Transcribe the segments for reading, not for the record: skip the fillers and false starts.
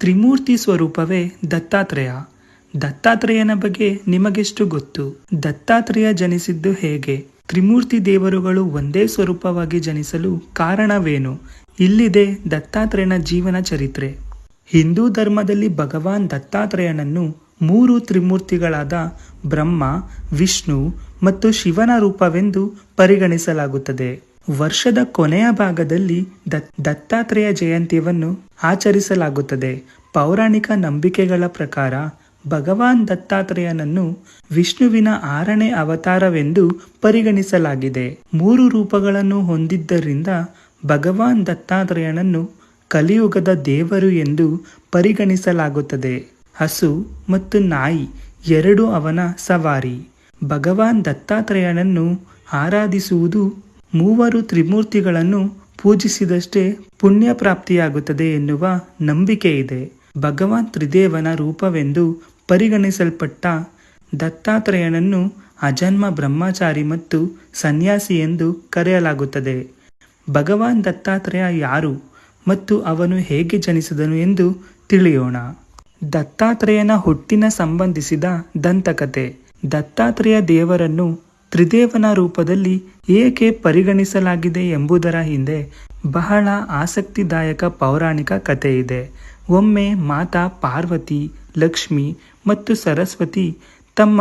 ತ್ರಿಮೂರ್ತಿ ಸ್ವರೂಪವೇ ದತ್ತಾತ್ರೇಯ. ದತ್ತಾತ್ರೇಯನ ಬಗ್ಗೆ ನಿಮಗೆಷ್ಟು ಗೊತ್ತು? ದತ್ತಾತ್ರೇಯ ಜನಿಸಿದ್ದು ಹೇಗೆ? ತ್ರಿಮೂರ್ತಿ ದೇವರುಗಳು ಒಂದೇ ಸ್ವರೂಪವಾಗಿ ಜನಿಸಲು ಕಾರಣವೇನು? ಇಲ್ಲಿದೆ ದತ್ತಾತ್ರೇಯನ ಜೀವನ ಚರಿತ್ರೆ. ಹಿಂದೂ ಧರ್ಮದಲ್ಲಿ ಭಗವಾನ್ ದತ್ತಾತ್ರೇಯನನ್ನು ಮೂರು ತ್ರಿಮೂರ್ತಿಗಳಾದ ಬ್ರಹ್ಮ, ವಿಷ್ಣು ಮತ್ತು ಶಿವನ ರೂಪವೆಂದು ಪರಿಗಣಿಸಲಾಗುತ್ತದೆ. ವರ್ಷದ ಕೊನೆಯ ಭಾಗದಲ್ಲಿ ದತ್ತಾತ್ರೇಯ ಜಯಂತಿಯನ್ನು ಆಚರಿಸಲಾಗುತ್ತದೆ. ಪೌರಾಣಿಕ ನಂಬಿಕೆಗಳ ಪ್ರಕಾರ ಭಗವಾನ್ ದತ್ತಾತ್ರೇಯನನ್ನು ವಿಷ್ಣುವಿನ 6ನೇ ಅವತಾರವೆಂದು ಪರಿಗಣಿಸಲಾಗಿದೆ. 3 ರೂಪಗಳನ್ನು ಹೊಂದಿದ್ದರಿಂದ ಭಗವಾನ್ ದತ್ತಾತ್ರೇಯನನ್ನು ಕಲಿಯುಗದ ದೇವರು ಎಂದು ಪರಿಗಣಿಸಲಾಗುತ್ತದೆ. ಹಸು ಮತ್ತು ನಾಯಿ ಎರಡು ಅವನ ಸವಾರಿ. ಭಗವಾನ್ ದತ್ತಾತ್ರೇಯನನ್ನು ಆರಾಧಿಸುವುದು ಮೂವರು ತ್ರಿಮೂರ್ತಿಗಳನ್ನು ಪೂಜಿಸಿದಷ್ಟೇ ಪುಣ್ಯ ಪ್ರಾಪ್ತಿಯಾಗುತ್ತದೆ ಎನ್ನುವ ನಂಬಿಕೆ ಇದೆ. ಭಗವಾನ್ ತ್ರಿದೇವನ ರೂಪವೆಂದು ಪರಿಗಣಿಸಲ್ಪಟ್ಟ ದತ್ತಾತ್ರೇಯನನ್ನು ಅಜನ್ಮ ಬ್ರಹ್ಮಚಾರಿ ಮತ್ತು ಸನ್ಯಾಸಿ ಎಂದು ಕರೆಯಲಾಗುತ್ತದೆ. ಭಗವಾನ್ ದತ್ತಾತ್ರೇಯ ಯಾರು ಮತ್ತು ಅವನು ಹೇಗೆ ಜನಿಸಿದನು ಎಂದು ತಿಳಿಯೋಣ. ದತ್ತಾತ್ರೇಯನ ಹುಟ್ಟಿನ ಸಂಬಂಧಿಸಿದ ದಂತಕಥೆ. ದತ್ತಾತ್ರೇಯ ದೇವರನ್ನು ತ್ರಿದೇವನ ರೂಪದಲ್ಲಿ ಏಕೆ ಪರಿಗಣಿಸಲಾಗಿದೆ ಎಂಬುದರ ಹಿಂದೆ ಬಹಳ ಆಸಕ್ತಿದಾಯಕ ಪೌರಾಣಿಕ ಕಥೆ ಇದೆ. ಒಮ್ಮೆ ಮಾತಾ ಪಾರ್ವತಿ, ಲಕ್ಷ್ಮಿ ಮತ್ತು ಸರಸ್ವತಿ ತಮ್ಮ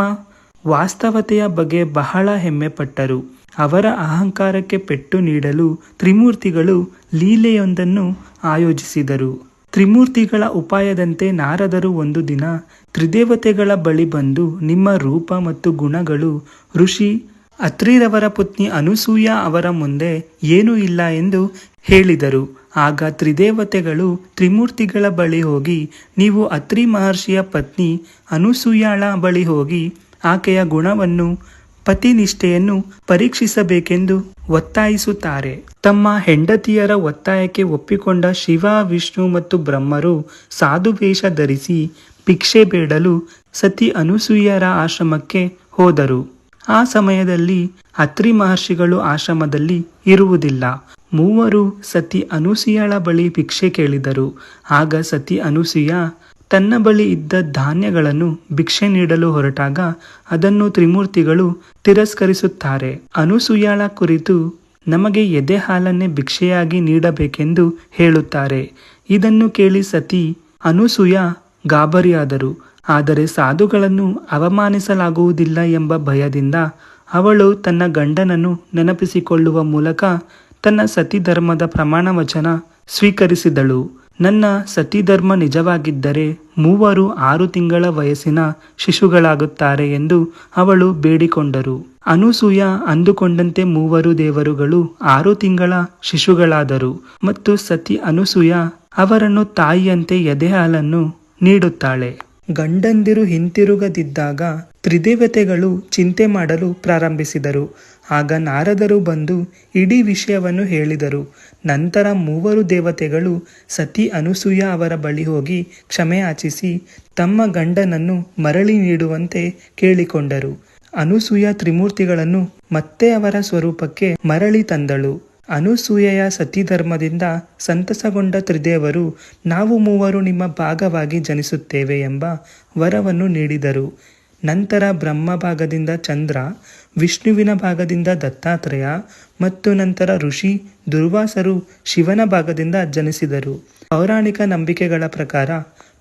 ವಾಸ್ತವತೆಯ ಬಗ್ಗೆ ಬಹಳ ಹೆಮ್ಮೆಪಟ್ಟರು. ಅವರ ಅಹಂಕಾರಕ್ಕೆ ಪೆಟ್ಟು ನೀಡಲು ತ್ರಿಮೂರ್ತಿಗಳು ಲೀಲೆಯೊಂದನ್ನು ಆಯೋಜಿಸಿದರು. ತ್ರಿಮೂರ್ತಿಗಳ ಉಪಾಯದಂತೆ ನಾರದರು ಒಂದು ದಿನ ತ್ರಿದೇವತೆಗಳ ಬಳಿ ಬಂದು, ನಿಮ್ಮ ರೂಪ ಮತ್ತು ಗುಣಗಳು ಋಷಿ ಅತ್ರಿರವರ ಪತ್ನಿ ಅನಸೂಯ ಅವರ ಮುಂದೆ ಏನೂ ಇಲ್ಲ ಎಂದು ಹೇಳಿದರು. ಆಗ ತ್ರಿದೇವತೆಗಳು ತ್ರಿಮೂರ್ತಿಗಳ ಬಳಿ ಹೋಗಿ, ನೀವು ಅತ್ರಿ ಮಹರ್ಷಿಯ ಪತ್ನಿ ಅನಸೂಯಳ ಬಳಿ ಹೋಗಿ ಆಕೆಯ ಗುಣವನ್ನು, ಪತಿನಿಷ್ಠೆಯನ್ನು ಪರೀಕ್ಷಿಸಬೇಕೆಂದು ಒತ್ತಾಯಿಸುತ್ತಾರೆ. ತಮ್ಮ ಹೆಂಡತಿಯರ ಒತ್ತಾಯಕ್ಕೆ ಒಪ್ಪಿಕೊಂಡ ಶಿವ, ವಿಷ್ಣು ಮತ್ತು ಬ್ರಹ್ಮರು ಸಾಧುವೇಷ ಧರಿಸಿ ಭಿಕ್ಷೆ ಬೇಡಲು ಸತಿ ಅನಸೂಯರ ಆಶ್ರಮಕ್ಕೆ ಹೋದರು. ಆ ಸಮಯದಲ್ಲಿ ಅತ್ರಿ ಮಹರ್ಷಿಗಳು ಆಶ್ರಮದಲ್ಲಿ ಇರುವುದಿಲ್ಲ. ಮೂವರು ಸತಿ ಅನಸೂಯಳ ಬಳಿ ಭಿಕ್ಷೆ ಕೇಳಿದರು. ಆಗ ಸತಿ ಅನಸೂಯ ತನ್ನ ಬಳಿ ಇದ್ದ ಧಾನ್ಯಗಳನ್ನು ಭಿಕ್ಷೆ ನೀಡಲು ಹೊರಟಾಗ ಅದನ್ನು ತ್ರಿಮೂರ್ತಿಗಳು ತಿರಸ್ಕರಿಸುತ್ತಾರೆ. ಅನಸೂಯಳ ಕುರಿತು ನಮಗೆ ಎದೆ ಹಾಲನ್ನೇ ಭಿಕ್ಷೆಯಾಗಿ ನೀಡಬೇಕೆಂದು ಹೇಳುತ್ತಾರೆ. ಇದನ್ನು ಕೇಳಿ ಸತಿ ಅನಸೂಯ ಗಾಬರಿಯಾದರು. ಆದರೆ ಸಾಧುಗಳನ್ನು ಅವಮಾನಿಸಲಾಗುವುದಿಲ್ಲ ಎಂಬ ಭಯದಿಂದ ಅವಳು ತನ್ನ ಗಂಡನನ್ನು ನೆನಪಿಸಿಕೊಳ್ಳುವ ಮೂಲಕ ತನ್ನ ಸತಿಧರ್ಮದ ಪ್ರಮಾಣ ವಚನ ಸ್ವೀಕರಿಸಿದಳು. ನನ್ನ ಸತಿಧರ್ಮ ನಿಜವಾಗಿದ್ದರೆ ಮೂವರು 6 ತಿಂಗಳ ವಯಸ್ಸಿನ ಶಿಶುಗಳಾಗುತ್ತಾರೆ ಎಂದು ಅವಳು ಬೇಡಿಕೊಂಡರು. ಅನಸೂಯ ಅಂದುಕೊಂಡಂತೆ ಮೂವರು ದೇವರುಗಳು 6 ತಿಂಗಳ ಶಿಶುಗಳಾದರು ಮತ್ತು ಸತಿ ಅನಸೂಯ ಅವರನ್ನು ತಾಯಿಯಂತೆ ಎದೆ ಹಾಲನ್ನು ನೀಡುತ್ತಾಳೆ. ಗಂಡಂದಿರು ಹಿಂತಿರುಗದಿದ್ದಾಗ ತ್ರಿದೇವತೆಗಳು ಚಿಂತೆ ಮಾಡಲು ಪ್ರಾರಂಭಿಸಿದರು. ಆಗ ನಾರದರು ಬಂದು ಇಡೀ ವಿಷಯವನ್ನು ಹೇಳಿದರು. ನಂತರ ಮೂವರು ದೇವತೆಗಳು ಸತಿ ಅನಸೂಯ ಅವರ ಬಳಿ ಹೋಗಿ ಕ್ಷಮೆ ಯಾಚಿಸಿ ತಮ್ಮ ಗಂಡನನ್ನು ಮರಳಿ ನೀಡುವಂತೆ ಕೇಳಿಕೊಂಡರು. ಅನಸೂಯ ತ್ರಿಮೂರ್ತಿಗಳನ್ನು ಮತ್ತೆ ಅವರ ಸ್ವರೂಪಕ್ಕೆ ಮರಳಿ ತಂದಳು. ಅನಸೂಯೆಯ ಸತಿಧರ್ಮದಿಂದ ಸಂತಸಗೊಂಡ ತ್ರಿದೇವರು, ನಾವು ಮೂವರು ನಿಮ್ಮ ಭಾಗವಾಗಿ ಜನಿಸುತ್ತೇವೆ ಎಂಬ ವರವನ್ನು ನೀಡಿದರು. ನಂತರ ಬ್ರಹ್ಮ ಭಾಗದಿಂದ ಚಂದ್ರ, ವಿಷ್ಣುವಿನ ಭಾಗದಿಂದ ದತ್ತಾತ್ರೇಯ ಮತ್ತು ನಂತರ ಋಷಿ ದುರ್ವಾಸರು ಶಿವನ ಭಾಗದಿಂದ ಜನಿಸಿದರು. ಪೌರಾಣಿಕ ನಂಬಿಕೆಗಳ ಪ್ರಕಾರ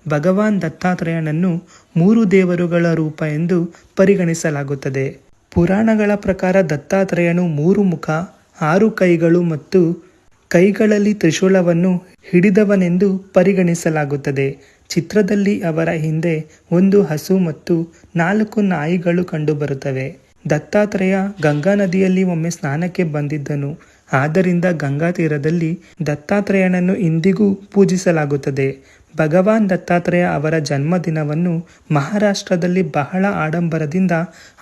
ಭಗವಾನ್ ದತ್ತಾತ್ರೇಯನನ್ನು 3 ದೇವರುಗಳ ರೂಪ ಎಂದು ಪರಿಗಣಿಸಲಾಗುತ್ತದೆ. ಪುರಾಣಗಳ ಪ್ರಕಾರ ದತ್ತಾತ್ರೇಯನು 3 ಮುಖ, 6 ಕೈಗಳು ಮತ್ತು ಕೈಗಳಲ್ಲಿ ತ್ರಿಶೂಲವನ್ನು ಹಿಡಿದವನೆಂದು ಪರಿಗಣಿಸಲಾಗುತ್ತದೆ. ಚಿತ್ರದಲ್ಲಿ ಅವರ ಹಿಂದೆ 1 ಹಸು ಮತ್ತು 4 ನಾಯಿಗಳು ಕಂಡುಬರುತ್ತವೆ. ದತ್ತಾತ್ರೇಯ ಗಂಗಾ ನದಿಯಲ್ಲಿ ಒಮ್ಮೆ ಸ್ನಾನಕ್ಕೆ ಬಂದಿದ್ದನು. ಆದ್ದರಿಂದ ಗಂಗಾ ತೀರದಲ್ಲಿ ದತ್ತಾತ್ರೇಯನನ್ನು ಇಂದಿಗೂ ಪೂಜಿಸಲಾಗುತ್ತದೆ. ಭಗವಾನ್ ದತ್ತಾತ್ರೇಯ ಅವರ ಜನ್ಮದಿನವನ್ನು ಮಹಾರಾಷ್ಟ್ರದಲ್ಲಿ ಬಹಳ ಆಡಂಬರದಿಂದ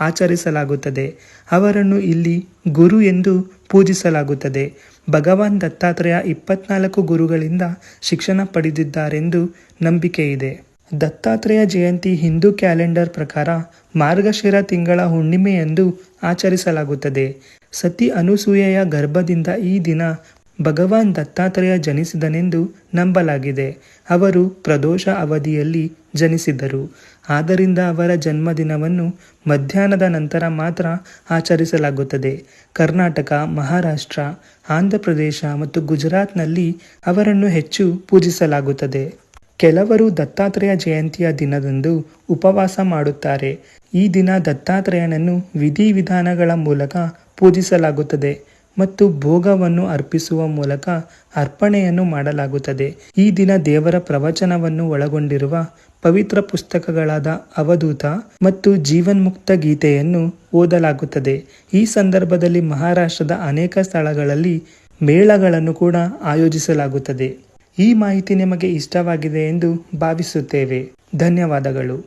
ಆಚರಿಸಲಾಗುತ್ತದೆ. ಅವರನ್ನು ಇಲ್ಲಿ ಗುರು ಎಂದು ಪೂಜಿಸಲಾಗುತ್ತದೆ. ಭಗವಾನ್ ದತ್ತಾತ್ರೇಯ 24 ಗುರುಗಳಿಂದ ಶಿಕ್ಷಣ ಪಡೆದಿದ್ದಾರೆಂದು ನಂಬಿಕೆಯಿದೆ. ದತ್ತಾತ್ರೇಯ ಜಯಂತಿ ಹಿಂದೂ ಕ್ಯಾಲೆಂಡರ್ ಪ್ರಕಾರ ಮಾರ್ಗಶಿರ ತಿಂಗಳ ಹುಣ್ಣಿಮೆಯಂದು ಆಚರಿಸಲಾಗುತ್ತದೆ. ಸತಿ ಅನಸೂಯೆಯ ಗರ್ಭದಿಂದ ಈ ದಿನ ಭಗವಾನ್ ದತ್ತಾತ್ರೇಯ ಜನಿಸಿದನೆಂದು ನಂಬಲಾಗಿದೆ. ಅವರು ಪ್ರದೋಷ ಅವಧಿಯಲ್ಲಿ ಜನಿಸಿದರು. ಆದ್ದರಿಂದ ಅವರ ಜನ್ಮದಿನವನ್ನು ಮಧ್ಯಾಹ್ನದ ನಂತರ ಮಾತ್ರ ಆಚರಿಸಲಾಗುತ್ತದೆ. ಕರ್ನಾಟಕ, ಮಹಾರಾಷ್ಟ್ರ, ಆಂಧ್ರ ಪ್ರದೇಶ ಮತ್ತು ಗುಜರಾತ್ನಲ್ಲಿ ಅವರನ್ನು ಹೆಚ್ಚು ಪೂಜಿಸಲಾಗುತ್ತದೆ. ಕೆಲವರು ದತ್ತಾತ್ರೇಯ ಜಯಂತಿಯ ದಿನದಂದು ಉಪವಾಸ ಮಾಡುತ್ತಾರೆ. ಈ ದಿನ ದತ್ತಾತ್ರೇಯನನ್ನು ವಿಧಿವಿಧಾನಗಳ ಮೂಲಕ ಪೂಜಿಸಲಾಗುತ್ತದೆ ಮತ್ತು ಭೋಗವನ್ನು ಅರ್ಪಿಸುವ ಮೂಲಕ ಅರ್ಪಣೆಯನ್ನು ಮಾಡಲಾಗುತ್ತದೆ. ಈ ದಿನ ದೇವರ ಪ್ರವಚನವನ್ನು ಒಳಗೊಂಡಿರುವ ಪವಿತ್ರ ಪುಸ್ತಕಗಳಾದ ಅವಧೂತ ಮತ್ತು ಜೀವನ್ಮುಕ್ತ ಗೀತೆಯನ್ನು ಓದಲಾಗುತ್ತದೆ. ಈ ಸಂದರ್ಭದಲ್ಲಿ ಮಹಾರಾಷ್ಟ್ರದ ಅನೇಕ ಸ್ಥಳಗಳಲ್ಲಿ ಮೇಳಗಳನ್ನು ಕೂಡ ಆಯೋಜಿಸಲಾಗುತ್ತದೆ. ಈ ಮಾಹಿತಿ ನಿಮಗೆ ಇಷ್ಟವಾಗಿದೆ ಎಂದು ಭಾವಿಸುತ್ತೇವೆ. ಧನ್ಯವಾದಗಳು.